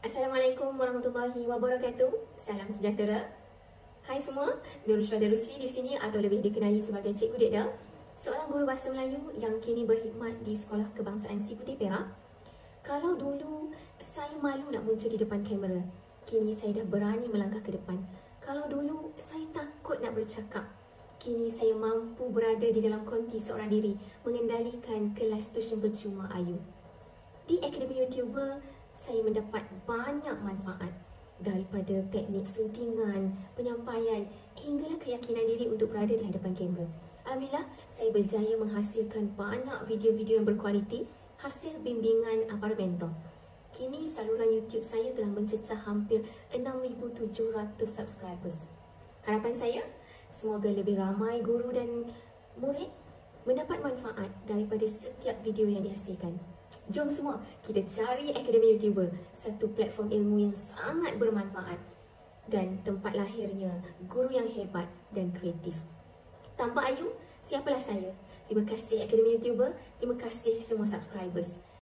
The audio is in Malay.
Assalamualaikum warahmatullahi wabarakatuh. Salam sejahtera. Hai semua, Nurul Syuhada Rusli di sini atau lebih dikenali sebagai Cikgu Dekda, seorang guru bahasa Melayu yang kini berkhidmat di Sekolah Kebangsaan Si Putih Perak. Kalau dulu saya malu nak muncul di depan kamera, kini saya dah berani melangkah ke depan. Kalau dulu saya takut nak bercakap, kini saya mampu berada di dalam konti seorang diri, mengendalikan kelas tuition percuma Ayu. Di Akademi YouTuber, saya mendapat banyak manfaat daripada teknik suntingan, penyampaian hinggalah keyakinan diri untuk berada di hadapan kamera. Alhamdulillah, saya berjaya menghasilkan banyak video-video yang berkualiti hasil bimbingan para mentor. Kini saluran YouTube saya telah mencecah hampir 6,700 subscribers. Harapan saya, semoga lebih ramai guru dan murid mendapat manfaat daripada setiap video yang dihasilkan. Jom semua kita cari Akademi YouTuber, satu platform ilmu yang sangat bermanfaat dan tempat lahirnya guru yang hebat dan kreatif. Tanpa Ayu, siapalah saya? Terima kasih Akademi YouTuber, terima kasih semua subscribers.